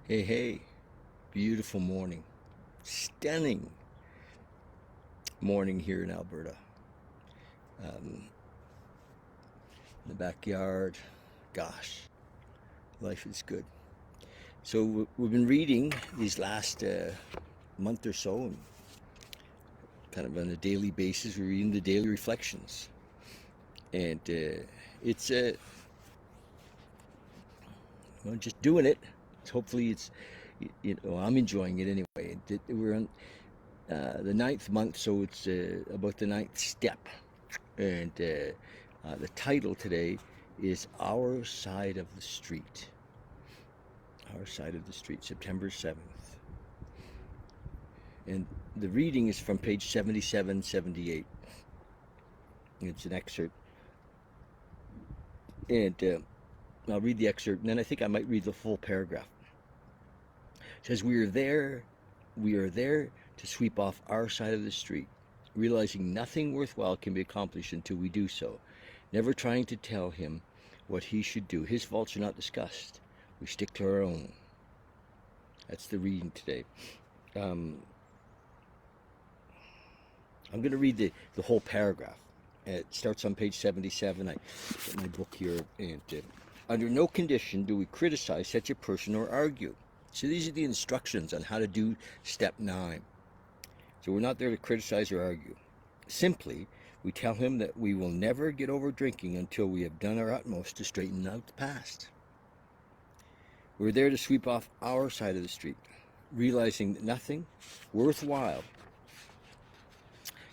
Hey, hey, beautiful morning. Stunning morning here in Alberta. In the backyard. Gosh, life is good. So, we've been reading these last month or so, and kind of on a daily basis, we're reading the daily reflections. And it's, well, just doing it. Hopefully, I'm enjoying it anyway. We're on the ninth month, so it's about the ninth step. And the title today is Our Side of the Street. Our Side of the Street, September 7th. And the reading is from page 77, 78. It's an excerpt. And I'll read the excerpt, and then I think I might read the full paragraph. It says, we are there to sweep off our side of the street, realizing nothing worthwhile can be accomplished until we do so, never trying to tell him what he should do. His faults are not discussed. We stick to our own. That's the reading today. Um, I'm going to read the whole paragraph. It starts on page 77. I got my book here. And under no condition do we criticize such a person or argue. So these are the instructions on how to do step 9. So we're not there to criticize or argue. Simply, we tell him that we will never get over drinking until we have done our utmost to straighten out the past. We're there to sweep off our side of the street, realizing that nothing worthwhile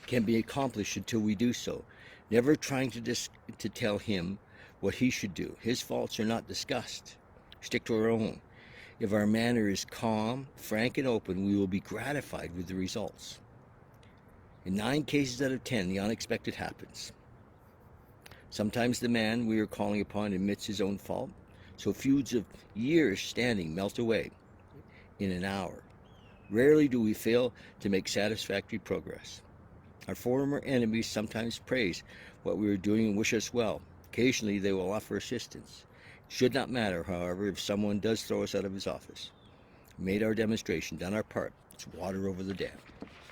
can be accomplished until we do so, never trying to tell him what he should do. His faults are not discussed. Stick to our own. If our manner is calm, frank, and open, we will be gratified with the results. In 9 cases out of 10, the unexpected happens. Sometimes the man we are calling upon admits his own fault, so feuds of years standing melt away in an hour. Rarely do we fail to make satisfactory progress. Our former enemies sometimes praise what we are doing and wish us well. Occasionally they will offer assistance. It should not matter, however, if someone does throw us out of his office. We made our demonstration, done our part. It's water over the dam.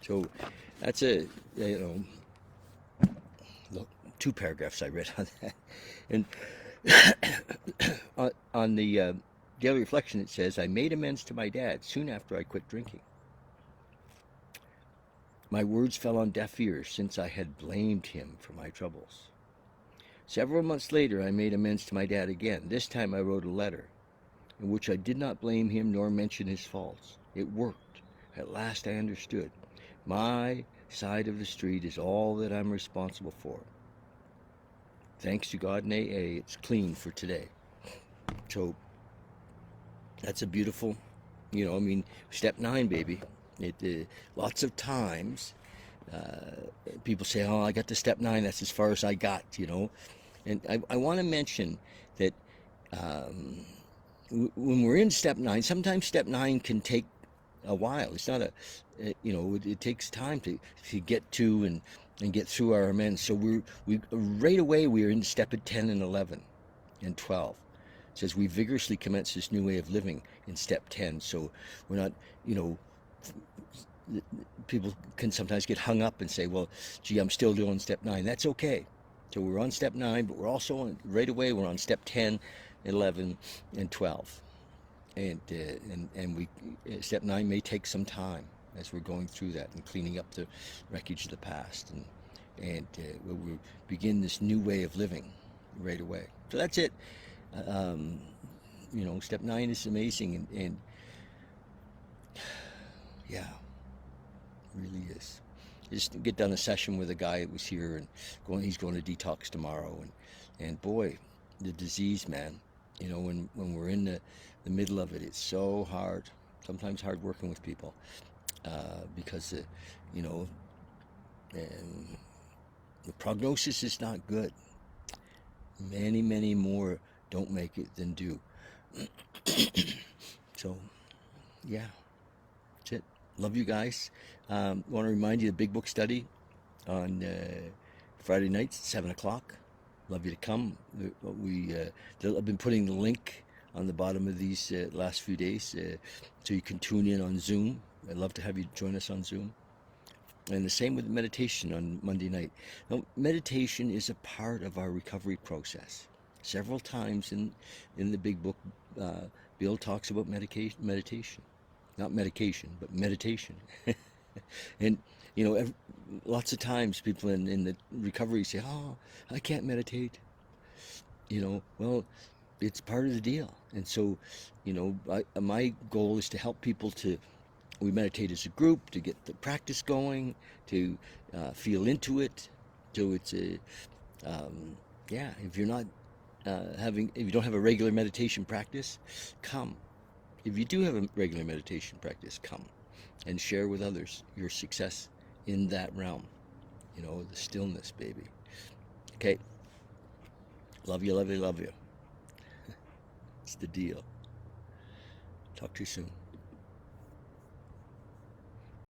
So that's look, 2 paragraphs I read on that. And on the daily reflection, it says, I made amends to my dad soon after I quit drinking. My words fell on deaf ears since I had blamed him for my troubles. Several months later, I made amends to my dad again. This time I wrote a letter in which I did not blame him nor mention his faults. It worked. At last I understood. My side of the street is all that I'm responsible for. Thanks to God and A.A., it's clean for today. So that's a beautiful, step 9, baby. Lots of times people say, oh, I got to step 9, that's as far as I got, And I want to mention that when we're in step 9, sometimes step 9 can take a while. It's not it takes time to get to and get through our amends. So we right away we're in step 10 and 11 and 12. It says we vigorously commence this new way of living in step 10. So we're not, people can sometimes get hung up and say, well, gee, I'm still doing step 9. That's okay. So we're on step 9, but we're also right away we're on step 10, 11, and 12. And we step 9 may take some time as we're going through that and cleaning up the wreckage of the past, and we begin this new way of living right away. So that's it. Step 9 is amazing, and yeah, really is. Just get done a session with a guy that was here, and he's going to detox tomorrow, and boy, the disease, man. When we're in the middle of it, it's so hard. Sometimes hard working with people because and the prognosis is not good. Many, many more don't make it than do. So, yeah, that's it. Love you guys. Want to remind you the Big Book Study on Friday nights at 7 o'clock. Love you to come. I've been putting the link on the bottom of these last few days, so you can tune in on Zoom. I'd love to have you join us on Zoom. And the same with meditation on Monday night. Now, meditation is a part of our recovery process. Several times in the big book, Bill talks about meditation. Not medication, but meditation. And, you know, lots of times people in the recovery say, oh, I can't meditate. You know, well, it's part of the deal. And so, you know, my goal is to help people to, we meditate as a group to get the practice going, to feel into it. So it's a, yeah, if you're not if you don't have a regular meditation practice, come. If you do have a regular meditation practice, come and share with others your success in that realm. You know, the stillness, baby. Okay. Love you, love you, love you. It's the deal. Talk to you soon.